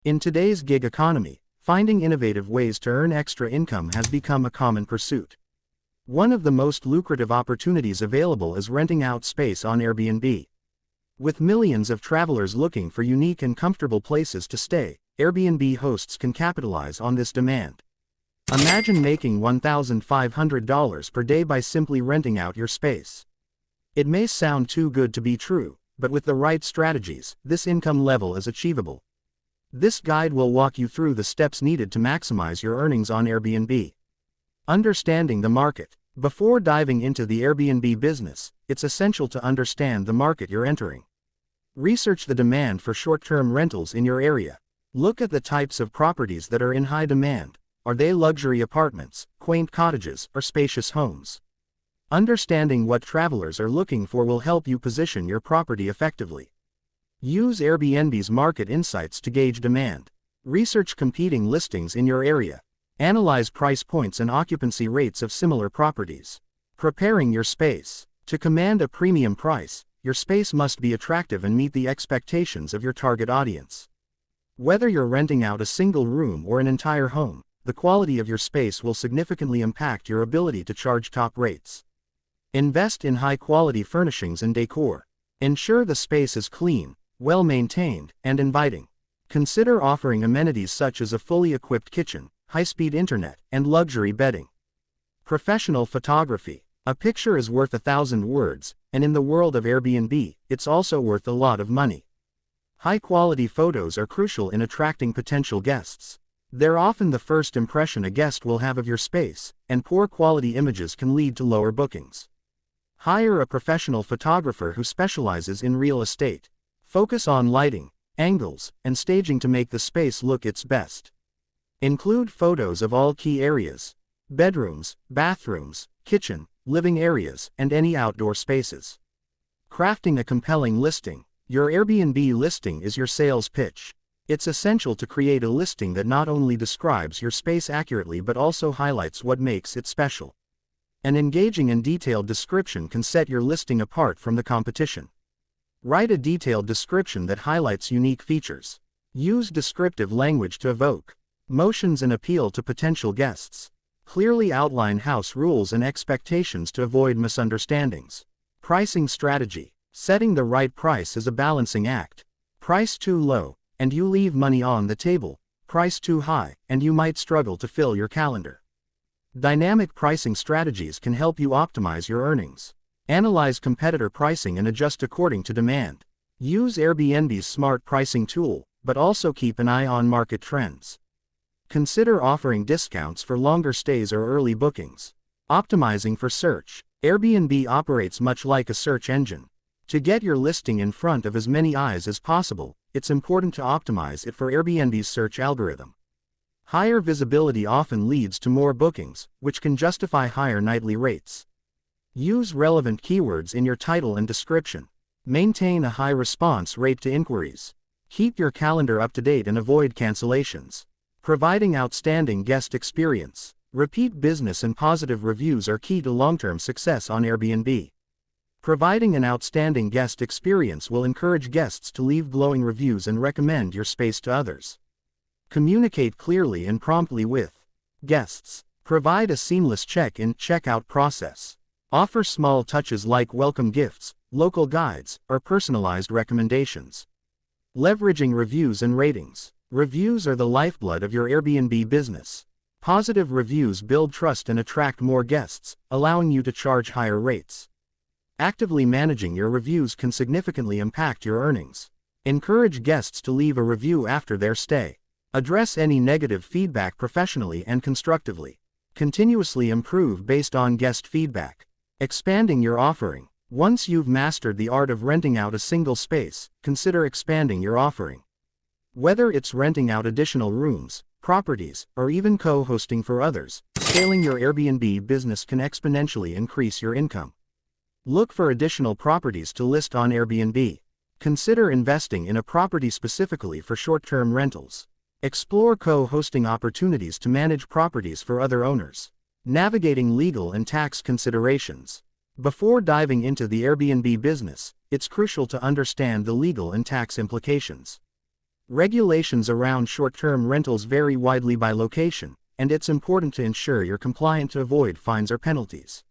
In today's gig economy, finding innovative ways to earn extra income has become a common pursuit. One of the most lucrative opportunities available is renting out space on Airbnb. With millions of travelers looking for unique and comfortable places to stay, Airbnb hosts can capitalize on this demand. Imagine making $1,500 per day by simply renting out your space. It may sound too good to be true, but with the right strategies, this income level is achievable. This guide will walk you through the steps needed to maximize your earnings on Airbnb. Understanding the market. Before diving into the Airbnb business, it's essential to understand the market you're entering. Research the demand for short-term rentals in your area. Look at the types of properties that are in high demand. Are they luxury apartments, quaint cottages, or spacious homes? Understanding what travelers are looking for will help you position your property effectively. Use Airbnb's market insights to gauge demand. Research competing listings in your area. Analyze price points and occupancy rates of similar properties. Preparing your space. To command a premium price, your space must be attractive and meet the expectations of your target audience. Whether you're renting out a single room or an entire home, the quality of your space will significantly impact your ability to charge top rates. Invest in high-quality furnishings and decor. Ensure the space is clean, well-maintained, and inviting. Consider offering amenities such as a fully equipped kitchen, high-speed internet, and luxury bedding. Professional photography. A picture is worth 1,000 words, and in the world of Airbnb, it's also worth a lot of money. High-quality photos are crucial in attracting potential guests. They're often the first impression a guest will have of your space, and poor quality images can lead to lower bookings. Hire a professional photographer who specializes in real estate. Focus on lighting, angles, and staging to make the space look its best. Include photos of all key areas: bedrooms, bathrooms, kitchen, living areas, and any outdoor spaces. Crafting a compelling listing. Your Airbnb listing is your sales pitch. It's essential to create a listing that not only describes your space accurately but also highlights what makes it special. An engaging and detailed description can set your listing apart from the competition. Write a detailed description that highlights unique features. Use descriptive language to evoke emotions and appeal to potential guests. Clearly outline house rules and expectations to avoid misunderstandings. Pricing strategy. Setting the right price is a balancing act. Price too low, and you leave money on the table. Price too high, and you might struggle to fill your calendar. Dynamic pricing strategies can help you optimize your earnings. Analyze competitor pricing and adjust according to demand. Use Airbnb's smart pricing tool, but also keep an eye on market trends. Consider offering discounts for longer stays or early bookings. Optimizing for search. Airbnb operates much like a search engine. To get your listing in front of as many eyes as possible, it's important to optimize it for Airbnb's search algorithm. Higher visibility often leads to more bookings, which can justify higher nightly rates. Use relevant keywords in your title and description. Maintain a high response rate to inquiries. Keep your calendar up to date and avoid cancellations. Providing outstanding guest experience. Repeat business and positive reviews are key to long-term success on Airbnb. Providing an outstanding guest experience will encourage guests to leave glowing reviews and recommend your space to others. Communicate clearly and promptly with guests. Provide a seamless check-in, check-out process. Offer small touches like welcome gifts, local guides, or personalized recommendations. Leveraging reviews and ratings. Reviews are the lifeblood of your Airbnb business. Positive reviews build trust and attract more guests, allowing you to charge higher rates. Actively managing your reviews can significantly impact your earnings. Encourage guests to leave a review after their stay. Address any negative feedback professionally and constructively. Continuously improve based on guest feedback. Expanding your offering. Once you've mastered the art of renting out a single space, consider expanding your offering. Whether it's renting out additional rooms, properties, or even co-hosting for others, scaling your Airbnb business can exponentially increase your income. Look for additional properties to list on Airbnb. Consider investing in a property specifically for short-term rentals. Explore co-hosting opportunities to manage properties for other owners. Navigating legal and tax considerations. Before diving into the Airbnb business, it's crucial to understand the legal and tax implications. Regulations around short-term rentals vary widely by location, and it's important to ensure you're compliant to avoid fines or penalties.